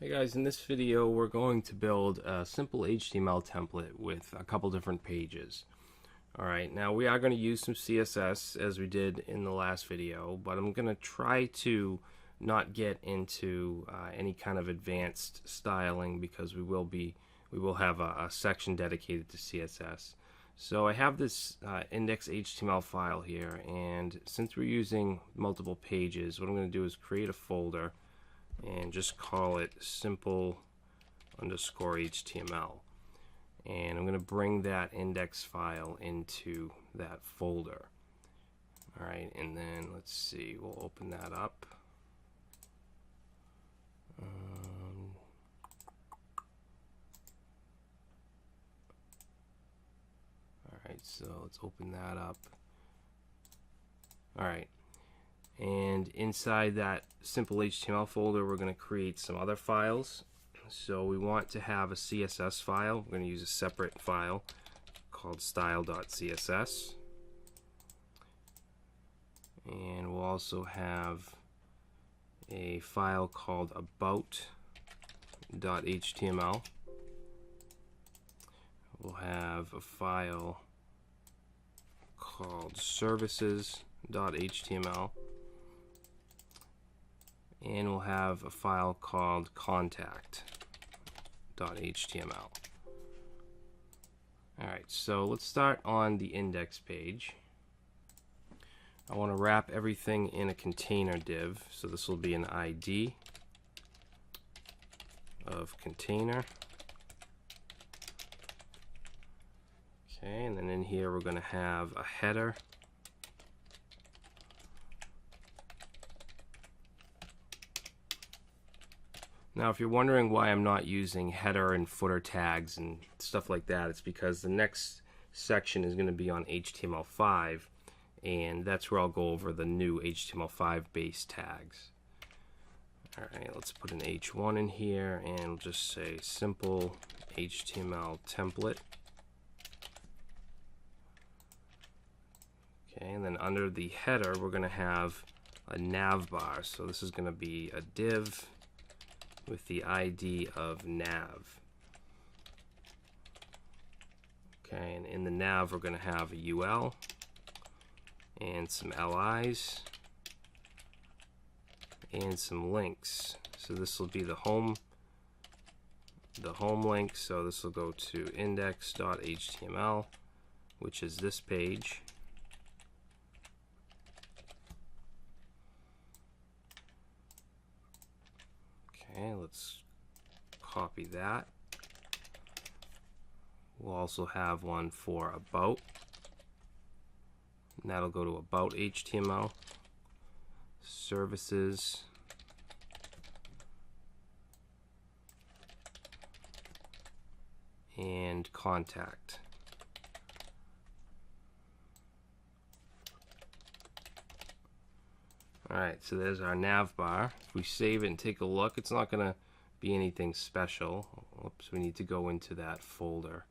Hey guys, in this video we're going to build a simple HTML template with a couple different pages. Alright, now we are going to use some CSS as we did in the last video, but I'm going to try to not get into any kind of advanced styling because we will have a section dedicated to CSS. So I have this index HTML file here, and since we're using multiple pages, what I'm going to do is create a folder and just call it simple underscore HTML. And I'm going to bring that index file into that folder. Alright, and then let's see, we'll open that up. Alright, so let's open that up. Alright, and inside that simple HTML folder we're going to create some other files. So we want to have a CSS file. We're going to use a separate file called style.css, and we'll also have a file called about.html. We'll have a file called services.html, and we'll have a file called contact.html. Alright, so let's start on the index page. I want to wrap everything in a container div, so this will be an ID of container. Okay, and then in here we're going to have a header. Now, if you're wondering why I'm not using header and footer tags and stuff like that, it's because the next section is going to be on HTML5, and that's where I'll go over the new HTML5 base tags. Alright, let's put an H1 in here, and we'll just say simple HTML template. Okay, and then under the header, we're going to have a nav bar. So this is going to be a div with the ID of nav. Okay, and in the nav we're going to have a UL and some LIs and some links. So this will be the home link. So this will go to index.html, which is this page. Okay, let's copy that. We'll also have one for about, and that'll go to about HTML, services, and contact. Alright, so there's our nav bar. If we save it and take a look, it's not going to be anything special. Oops, we need to go into that folder.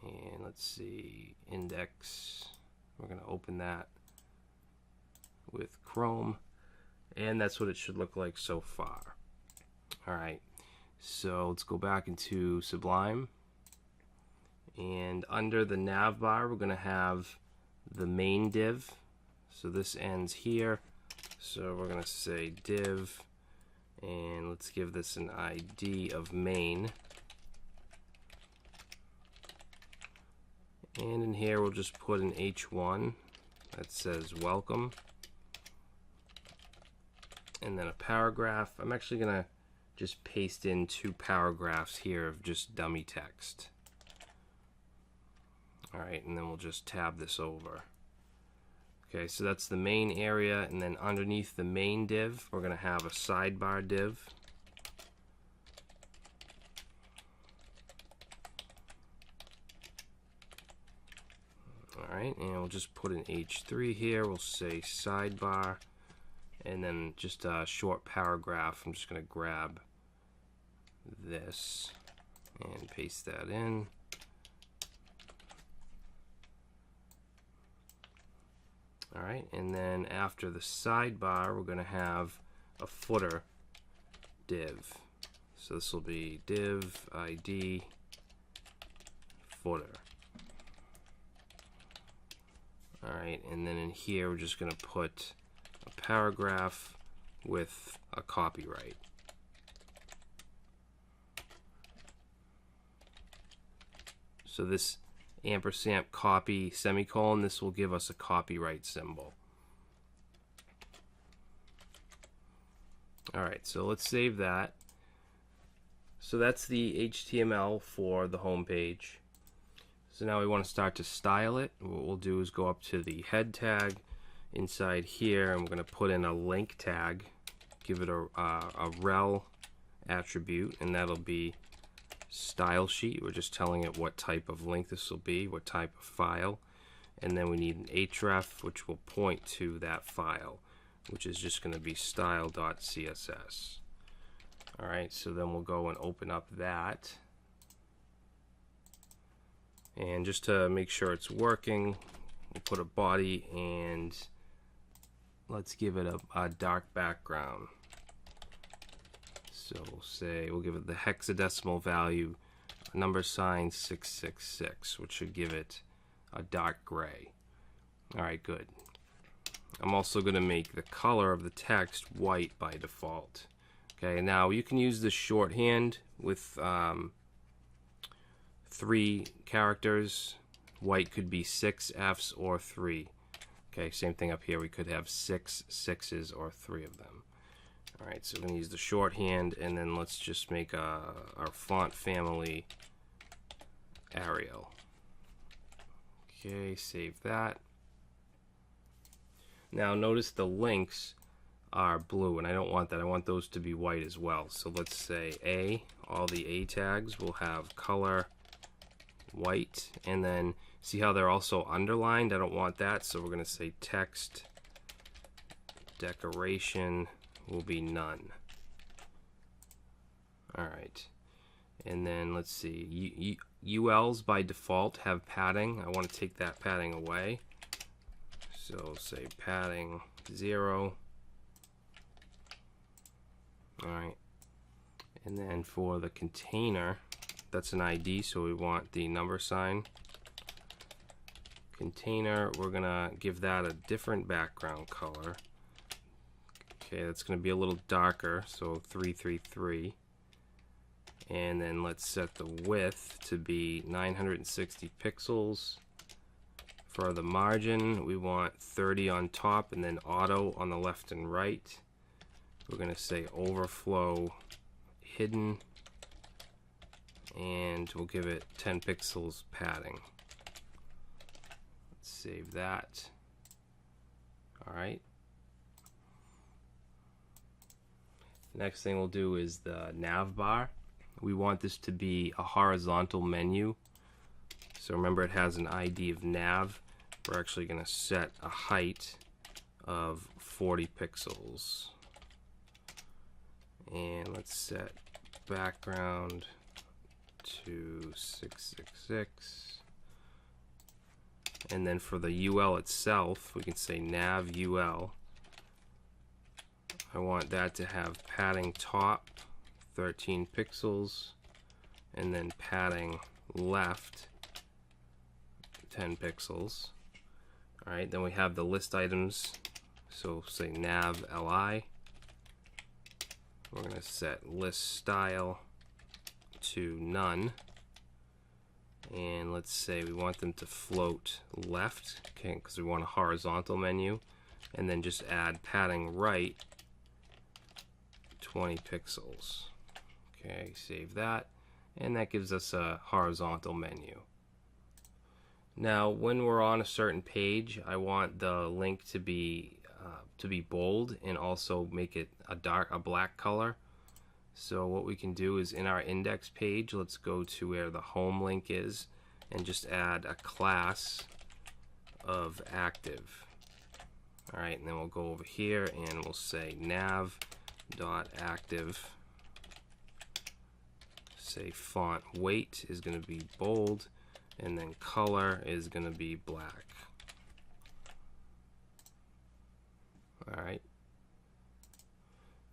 And let's see, index. We're going to open that with Chrome. And that's what it should look like so far. Alright, so let's go back into Sublime. And under the nav bar, we're going to have the main div. So this ends here, so we're going to say div, and let's give this an ID of main. And in here we'll just put an H1 that says welcome, and then a paragraph. I'm actually going to just paste in 2 paragraphs here of just dummy text. Alright, and then we'll just tab this over. Okay, so that's the main area, and then underneath the main div, we're going to have a sidebar div. Alright, and we'll just put an H3 here. We'll say sidebar, and then just a short paragraph. I'm just going to grab this and paste that in. Alright, and then after the sidebar, we're going to have a footer div. So this will be div ID footer. Alright, and then in here we're just going to put a paragraph with a copyright. So this ampersand copy semicolon, this will give us a copyright symbol. Alright, so let's save that. So that's the HTML for the home page. So now we want to start to style it. What we'll do is go up to the head tag inside here, and we're going to put in a link tag, give it a rel attribute, and that'll be style sheet. We're just telling it what type of link this will be, what type of file, and then we need an href which will point to that file, which is just going to be style.css. Alright, so then we'll go and open up that. And just to make sure it's working, we'll put a body and let's give it a dark background. So we'll give it the hexadecimal value, number sign 666, which should give it a dark gray. Alright, good. I'm also going to make the color of the text white by default. Okay, now you can use this shorthand with 3 characters. White could be 6 F's or 3. Okay, same thing up here. We could have 6 sixes or 3 of them. Alright, so we're going to use the shorthand, and then let's just make our font family Arial. Okay, save that. Now notice the links are blue, and I don't want that. I want those to be white as well. So let's say A, all the A tags will have color white, and then see how they're also underlined? I don't want that, so we're going to say text decoration will be none. Alright, and then let's see, ULs by default have padding. I want to take that padding away, so say padding 0. Alright, and then for the container, that's an ID, so we want the number sign. Container, we're gonna give that a different background color. Okay, that's gonna be a little darker, so 333. And then let's set the width to be 960 pixels. For the margin, we want 30 on top and then auto on the left and right. We're gonna say overflow hidden, and we'll give it 10 pixels padding. Let's save that. Alright. Next thing we'll do is the nav bar. We want this to be a horizontal menu. So remember, it has an ID of nav. We're actually going to set a height of 40 pixels. And let's set background to 666. And then for the UL itself, we can say nav UL. I want that to have padding top 13 pixels, and then padding left 10 pixels. Alright, then we have the list items, so say nav li. We're going to set list style to none, and let's say we want them to float left, okay, because we want a horizontal menu, and then just add padding right 20 pixels. Okay, save that, and that gives us a horizontal menu. Now when we're on a certain page, I want the link to be bold and also make it a black color. So what we can do is in our index page, let's go to where the home link is and just add a class of active. Alright, and then we'll go over here and we'll say nav.active. Say font weight is going to be bold, and then color is going to be black. Alright.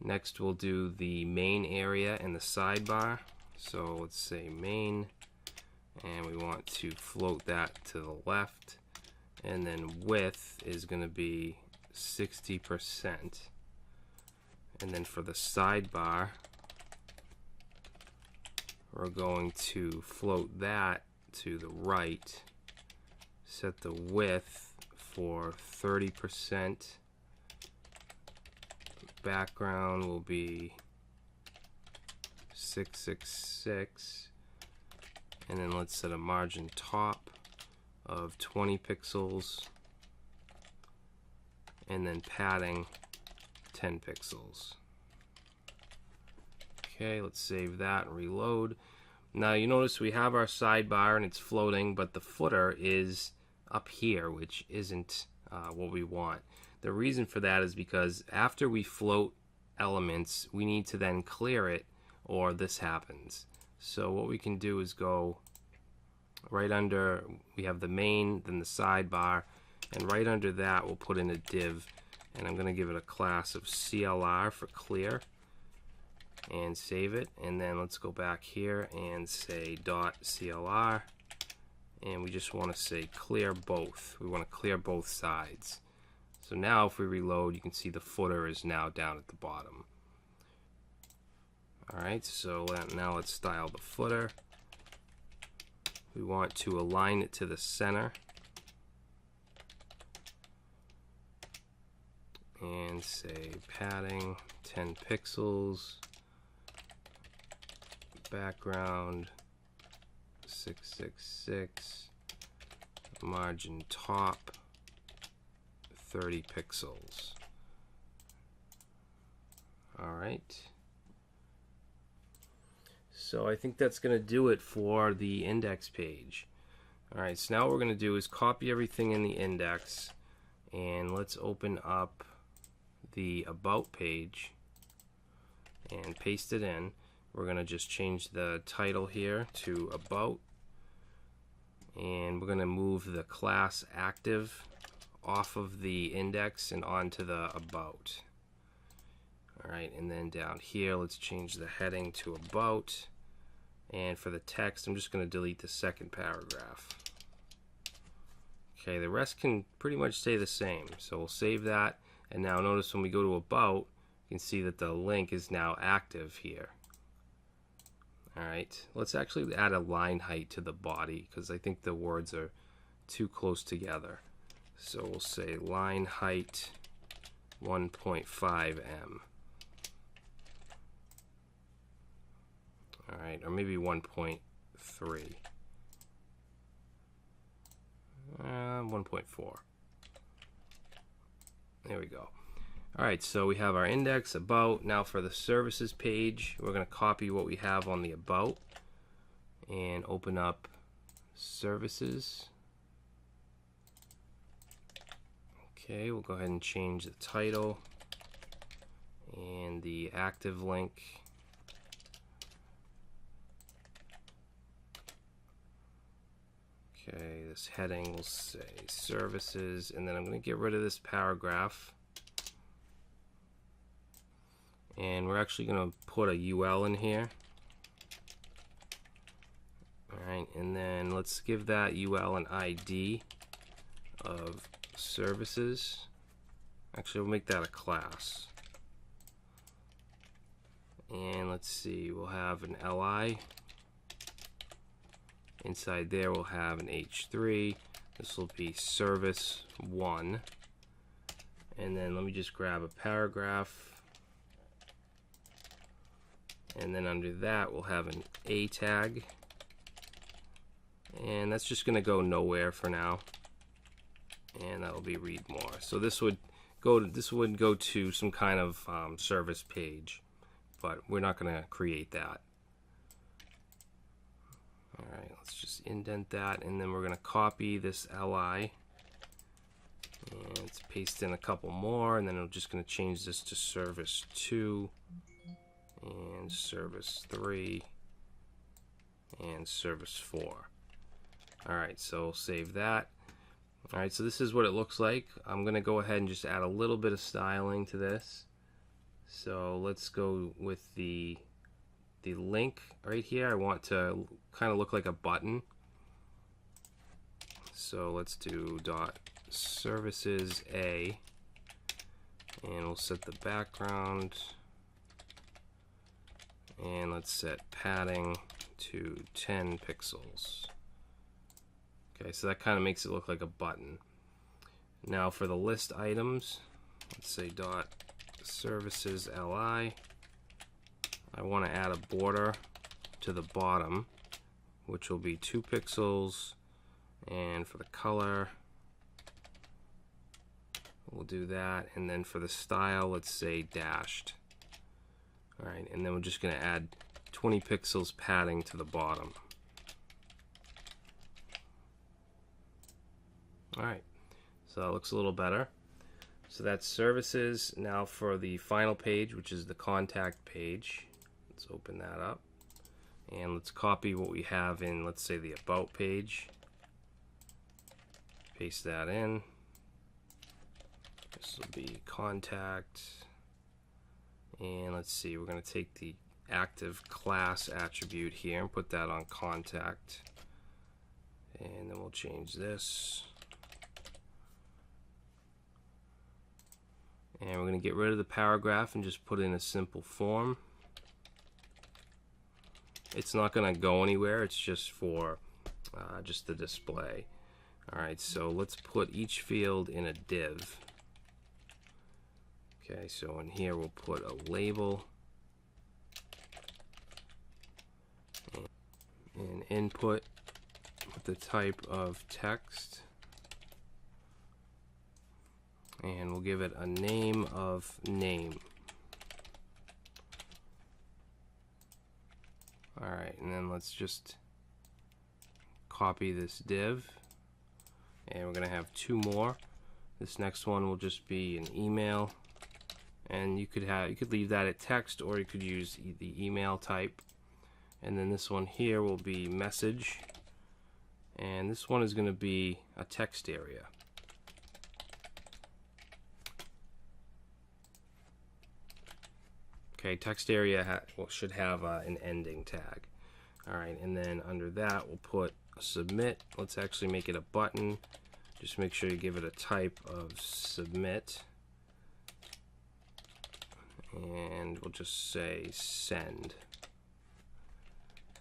Next we'll do the main area and the sidebar. So let's say main, and we want to float that to the left, and then width is going to be 60%. And then for the sidebar, we're going to float that to the right, set the width for 30%, background will be 666, and then let's set a margin top of 20 pixels, and then padding 10 pixels. Okay, let's save that and reload. Now you notice we have our sidebar and it's floating, but the footer is up here, which isn't what we want. The reason for that is because after we float elements, we need to then clear it, or this happens. So what we can do is go right under, we have the main, then the sidebar, and right under that we'll put in a div, and I'm going to give it a class of CLR for clear, and save it. And then let's go back here and say .clr, and we just want to say clear both. We want to clear both sides. So now if we reload, you can see the footer is now down at the bottom. Alright, so now let's style the footer. We want to align it to the center, and say padding 10 pixels, background 666, margin top 30 pixels. Alright, so I think that's going to do it for the index page. Alright, so now what we're going to do is copy everything in the index, and let's open up the about page and paste it in. We're going to just change the title here to about, and we're going to move the class active off of the index and onto the about. Alright, and then down here let's change the heading to about, and for the text I'm just going to delete the second paragraph. Okay, the rest can pretty much stay the same, so we'll save that. And now notice when we go to about, you can see that the link is now active here. Alright, let's actually add a line height to the body because I think the words are too close together. So we'll say line height 1.5 m. Alright, or maybe 1.3. 1.4. There we go. Alright, so we have our index, about. Now for the services page, we're going to copy what we have on the about and open up services. Okay, we'll go ahead and change the title and the active link. Okay, this heading will say services, and then I'm going to get rid of this paragraph. And we're actually going to put a UL in here. Alright, and then let's give that UL an ID of services. Actually, we'll make that a class. And let's see, we'll have an LI. Inside there we'll have an H3. This will be service 1. And then let me just grab a paragraph. And then under that we'll have an A tag. And that's just going to go nowhere for now. And that'll be read more. So this would go to some kind of service page, but we're not going to create that. Alright, let's just indent that, and then we're going to copy this LI and let's paste in a couple more, and then I'm just going to change this to service 2 and service 3 and service 4. Alright, so save that. Alright, so this is what it looks like. I'm going to go ahead and just add a little bit of styling to this. So let's go with the link right here. I want to kind of look like a button. So let's do dot services A, and we'll set the background, and let's set padding to 10 pixels. Okay, so that kind of makes it look like a button. Now for the list items, let's say dot services li. I want to add a border to the bottom, which will be 2 pixels, and for the color we'll do that, and then for the style let's say dashed. Alright, and then we're just going to add 20 pixels padding to the bottom. Alright, so that looks a little better. So that's services. Now for the final page, which is the contact page, let's open that up, and let's copy what we have in, let's say, the about page. Paste that in. This will be contact, and let's see, we're going to take the active class attribute here and put that on contact, and then we'll change this, and we're going to get rid of the paragraph and just put in a simple form. It's not going to go anywhere, it's just for just the display. Alright, so let's put each field in a div. Okay, so in here we'll put a label, and input with the type of text, and we'll give it a name of name. Alright, and then let's just copy this div, and we're going to have 2 more. This next one will just be an email, and you could leave that at text, or you could use the email type. And then this one here will be message, and this one is going to be a text area. Okay, text area should have an ending tag. Alright, and then under that we'll put a submit. Let's actually make it a button. Just make sure you give it a type of submit, and we'll just say send.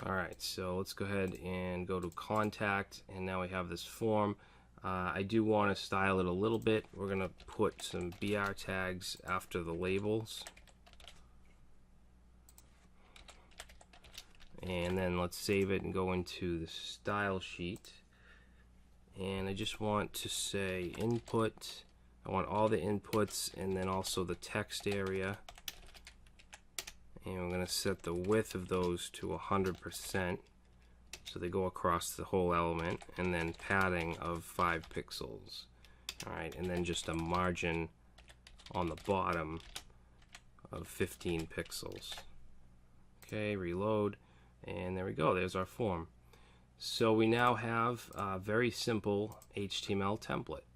Alright, so let's go ahead and go to contact, and now we have this form. I do want to style it a little bit. We're going to put some BR tags after the labels, and then let's save it and go into the style sheet, and I just want to say input. I want all the inputs and then also the text area, and we're going to set the width of those to 100% so they go across the whole element, and then padding of 5 pixels. Alright, and then just a margin on the bottom of 15 pixels. Okay, reload, and there we go, there's our form. So we now have a very simple HTML template.